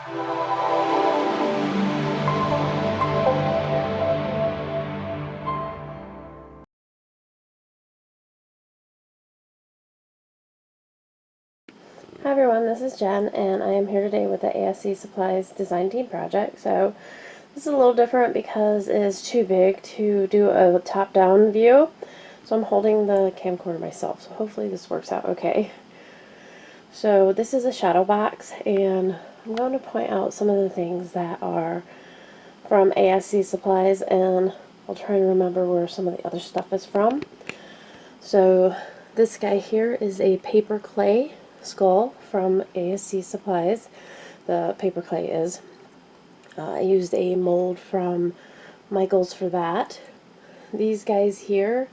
Hi everyone, this is Jen, and I am here today with the ASC Supplies Design Team project. So this is a little different because it is too big to do a top-down view. So I'm holding the camcorder myself, so hopefully this works out okay. So this is a shadow box, and I'm going to point out some of the things that are from ASC Supplies, and I'll try and remember where some of the other stuff is from. So this guy here is a paper clay skull from ASC Supplies. The paper clay is. I used a mold from Michael's for that. These guys here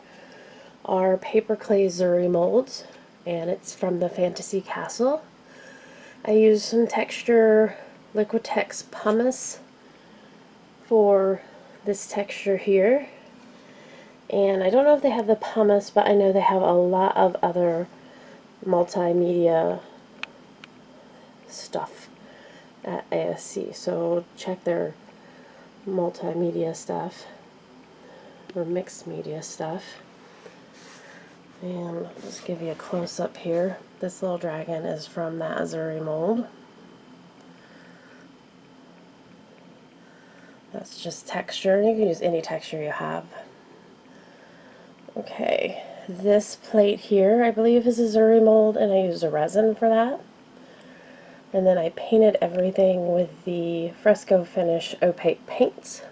are paper clay Zuri molds, and it's from the Fantasy Castle. I used some texture Liquitex pumice for this texture here. And I don't know if they have the pumice, but I know they have a lot of other multimedia stuff at ASC. So check their multimedia stuff, or mixed media stuff. And I'll just give you a close-up here. This little dragon is from that Azuri mold. That's just texture. You can use any texture you have. Okay, this plate here I believe is a Zuri mold, and I used a resin for that. And then I painted everything with the fresco finish opaque paints.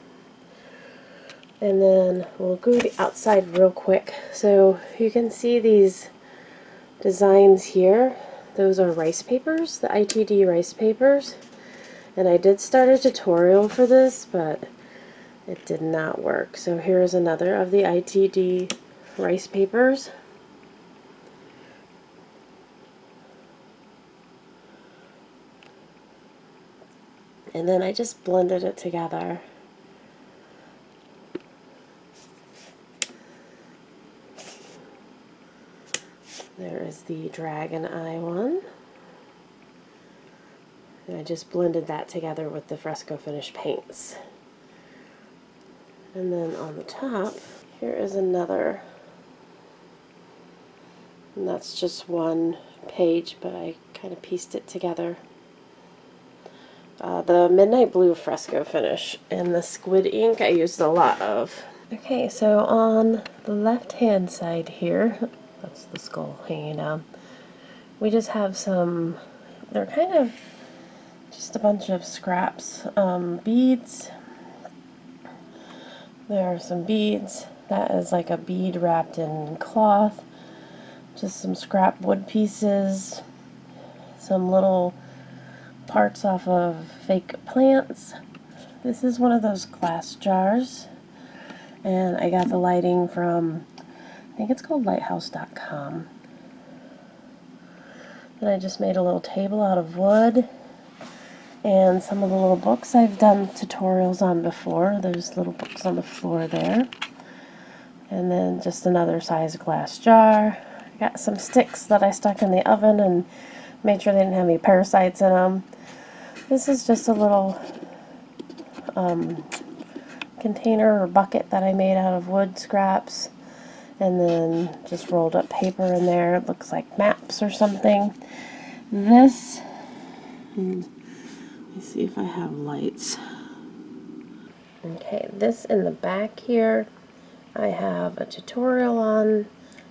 And then we'll go to the outside real quick. So you can see these designs here. Those are rice papers, the ITD rice papers. And I did start a tutorial for this, but it did not work. So here's another of the ITD rice papers. And then I just blended it together. There is the dragon eye one. And I just blended that together with the fresco finish paints. And then on the top, here is another. And that's just one page, but I kind of pieced it together. The midnight blue fresco finish and the squid ink I used a lot of. Okay, so on the left hand side here, that's the skull hanging down, we just have some, they're kind of just a bunch of scraps, beads. There are some beads. That is like a bead wrapped in cloth. Just some scrap wood pieces, some little parts off of fake plants. This is one of those glass jars, and I got the lighting from, I think it's called lighthouse.com. And I just made a little table out of wood, and some of the little books I've done tutorials on before. There's little books on the floor there. And then just another size glass jar. I got some sticks that I stuck in the oven and made sure they didn't have any parasites in them. This is just a little container or bucket that I made out of wood scraps, and then just rolled up paper in there. It looks like maps or something. This, let me see if I have lights. Okay, this in the back here I have a tutorial on.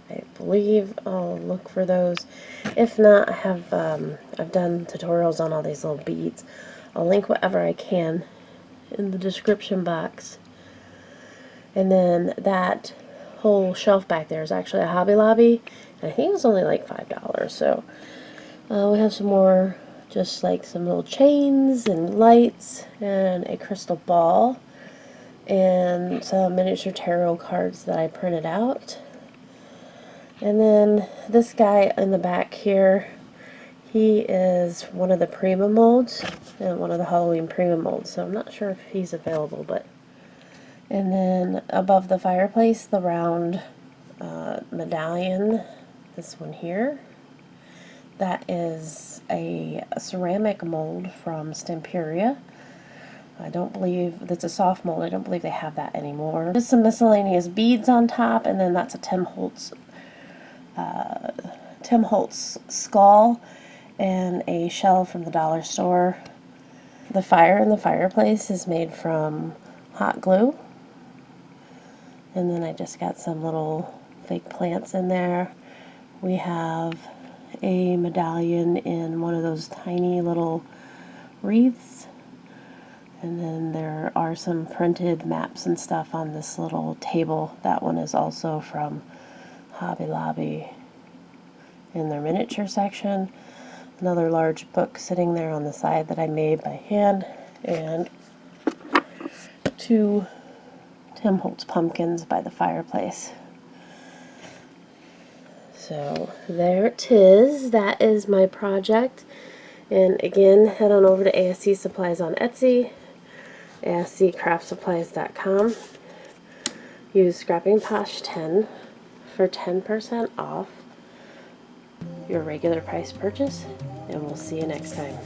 I believe I'll look for those. If not, I have I've done tutorials on all these little beads. I'll link whatever I can in the description box. And then that whole shelf back there is actually a Hobby Lobby, and I think it was only like $5. So we have some more, just like some little chains and lights and a crystal ball and some miniature tarot cards that I printed out. And then this guy in the back here, he is one of the Prima molds, and one of the Halloween Prima molds, so I'm not sure if he's available, but. And then above the fireplace, the round medallion, this one here. That is a ceramic mold from Stemperia. I don't believe, that's a soft mold, I don't believe they have that anymore. Just some miscellaneous beads on top, and then that's a Tim Holtz skull and a shell from the dollar store. The fire in the fireplace is made from hot glue. And then I just got some little fake plants in there. We have a medallion in one of those tiny little wreaths. And then there are some printed maps and stuff on this little table. That one is also from Hobby Lobby in their miniature section. Another large book sitting there on the side that I made by hand. And 2 Tim Holtz pumpkins by the fireplace. So there it is. That is my project. And again, head on over to ASC Supplies on Etsy, asccraftsupplies.com. Use Scrapping Posh 10 for 10% off your regular price purchase, and we'll see you next time.